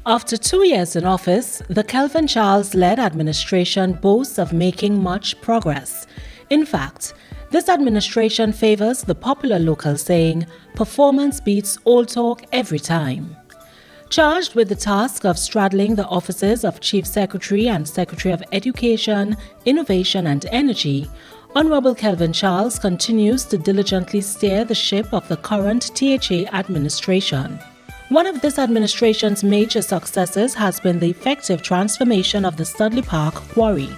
After 2 years in office, the Kelvin Charles-led administration boasts of making much progress. In fact, this administration favors the popular local saying, "Performance beats all talk every time." Charged with the task of straddling the offices of Chief Secretary and Secretary of Education, Innovation and Energy, Honorable Kelvin Charles continues to diligently steer the ship of the current THA administration. One of this administration's major successes has been the effective transformation of the Studley Park Quarry.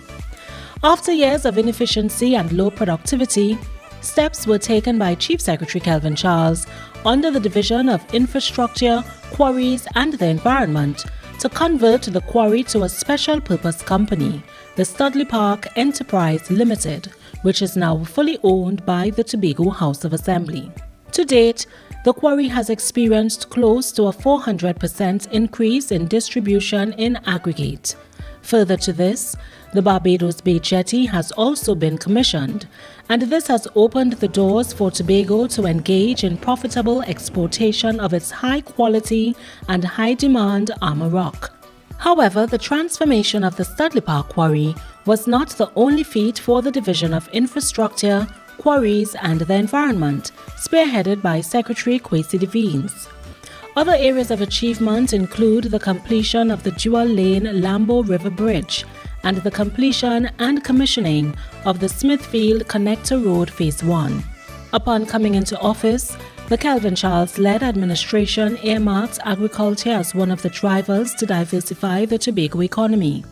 After years of inefficiency and low productivity, steps were taken by Chief Secretary Kelvin Charles under the Division of Infrastructure, Quarries and the Environment to convert the quarry to a special purpose company, the Studley Park Enterprise Limited, which is now fully owned by the Tobago House of Assembly. To date, the quarry has experienced close to a 400% increase in distribution in aggregate. Further to this, the Barbados Bay Jetty has also been commissioned, and this has opened the doors for Tobago to engage in profitable exportation of its high-quality and high-demand armor rock. However, the transformation of the Studley Park Quarry was not the only feat for the Division of Infrastructure, Quarries and the Environment, spearheaded by Secretary Kwesi Devines. Other areas of achievement include the completion of the dual-lane Lambo River Bridge and the completion and commissioning of the Smithfield Connector Road Phase 1. Upon coming into office, the Kelvin Charles-led administration earmarked agriculture as one of the drivers to diversify the Tobago economy.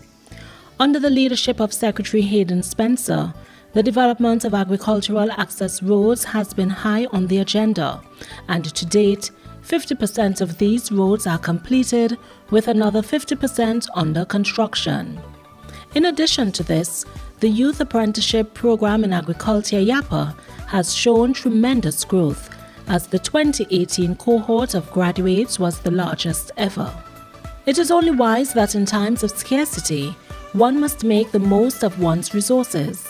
Under the leadership of Secretary Hayden Spencer, the development of agricultural access roads has been high on the agenda, and to date, 50% of these roads are completed, with another 50% under construction. In addition to this, the Youth Apprenticeship Program in Agriculture YAPA has shown tremendous growth, as the 2018 cohort of graduates was the largest ever. It is only wise that in times of scarcity, one must make the most of one's resources.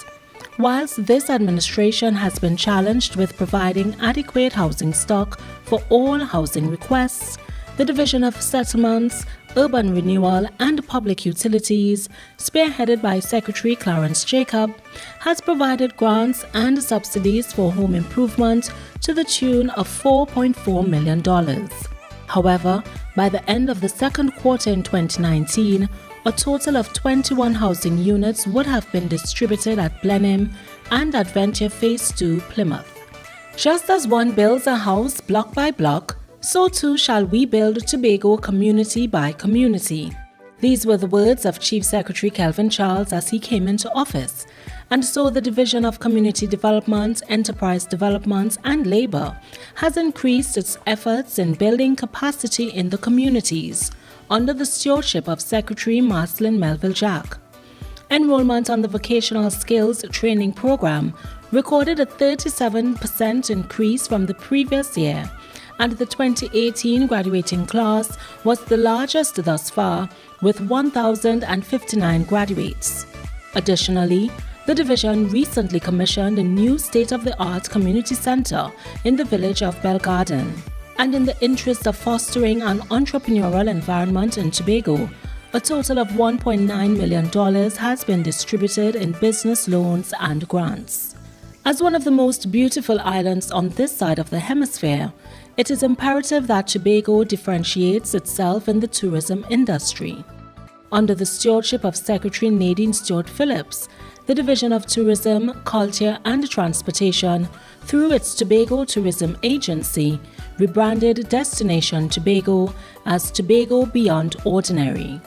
Whilst this administration has been challenged with providing adequate housing stock for all housing requests, the Division of Settlements, Urban Renewal and Public Utilities, spearheaded by Secretary Clarence Jacob, has provided grants and subsidies for home improvement to the tune of $4.4 million. However, by the end of the second quarter in 2019, a total of 21 housing units would have been distributed at Blenheim and Adventure Phase 2, Plymouth. Just as one builds a house block by block, so too shall we build Tobago community by community. These were the words of Chief Secretary Kelvin Charles as he came into office, and so the Division of Community Development, Enterprise Development and Labour has increased its efforts in building capacity in the communities under the stewardship of Secretary Marcelin Melville-Jack. Enrollment on the Vocational Skills Training Program recorded a 37% increase from the previous year, and the 2018 graduating class was the largest thus far, with 1,059 graduates. Additionally, the division recently commissioned a new state-of-the-art community centre in the village of Belgarden. And in the interest of fostering an entrepreneurial environment in Tobago, a total of $1.9 million has been distributed in business loans and grants. As one of the most beautiful islands on this side of the hemisphere, it is imperative that Tobago differentiates itself in the tourism industry. Under the stewardship of Secretary Nadine Stewart-Phillips, the Division of Tourism, Culture and Transportation, through its Tobago Tourism Agency, rebranded Destination Tobago as Tobago Beyond Ordinary.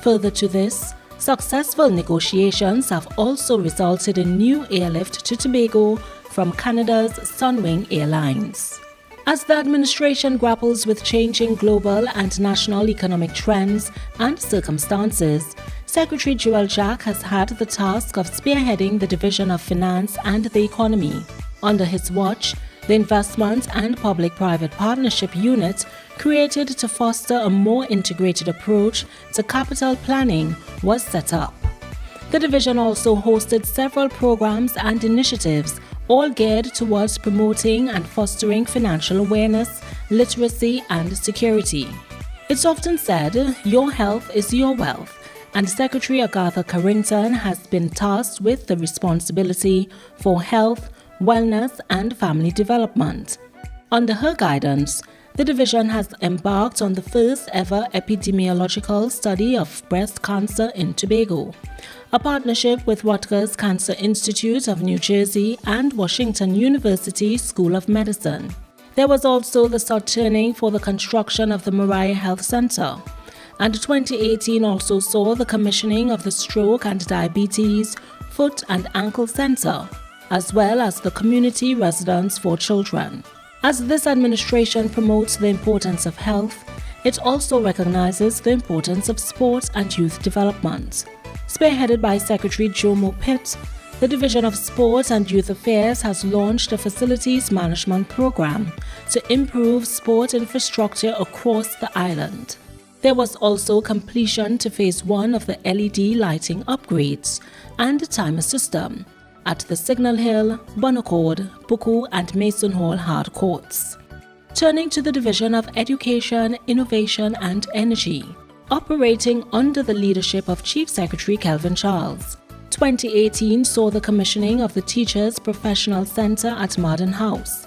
Further to this, successful negotiations have also resulted in new airlift to Tobago from Canada's Sunwing Airlines. As the administration grapples with changing global and national economic trends and circumstances, Secretary Joel Jack has had the task of spearheading the Division of Finance and the Economy. Under his watch, the Investment and Public-Private Partnership Unit, created to foster a more integrated approach to capital planning, was set up. The division also hosted several programs and initiatives, all geared towards promoting and fostering financial awareness, literacy, and security. It's often said, your health is your wealth, and Secretary Agatha Carrington has been tasked with the responsibility for health, wellness, and family development. Under her guidance, the division has embarked on the first ever epidemiological study of breast cancer in Tobago, a partnership with Rutgers Cancer Institute of New Jersey and Washington University School of Medicine. There was also the sod turning for the construction of the Mariah Health Center, and 2018 also saw the commissioning of the Stroke and Diabetes Foot and Ankle Center, as well as the community residence for children. As this administration promotes the importance of health, it also recognizes the importance of sport and youth development. Spearheaded by Secretary Jomo Pitt, the Division of Sport and Youth Affairs has launched a facilities management program to improve sport infrastructure across the island. There was also completion to Phase 1 of the LED lighting upgrades and the timer system at the Signal Hill, Bonaccord, Buku and Mason Hall hard courts. Turning to the Division of Education, Innovation and Energy, operating under the leadership of Chief Secretary Kelvin Charles, 2018 saw the commissioning of the Teachers Professional Center at Marden House.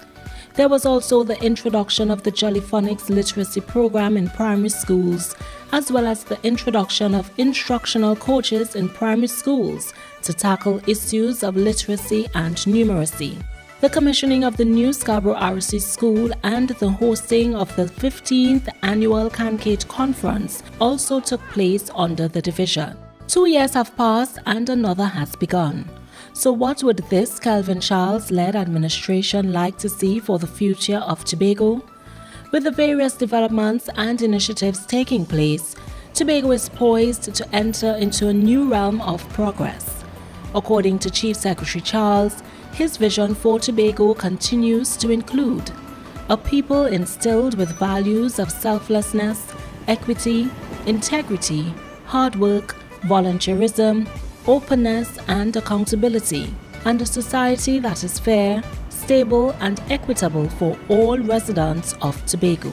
There was also the introduction of the Jollyphonics Literacy Program in primary schools, as well as the introduction of instructional coaches in primary schools to tackle issues of literacy and numeracy. The commissioning of the new Scarborough RC School and the hosting of the 15th Annual Cancate Conference also took place under the division. 2 years have passed and another has begun. So what would this Kelvin Charles-led administration like to see for the future of Tobago? With the various developments and initiatives taking place, Tobago is poised to enter into a new realm of progress. According to Chief Secretary Charles, his vision for Tobago continues to include a people instilled with values of selflessness, equity, integrity, hard work, volunteerism, openness and accountability, and a society that is fair, stable and equitable for all residents of Tobago.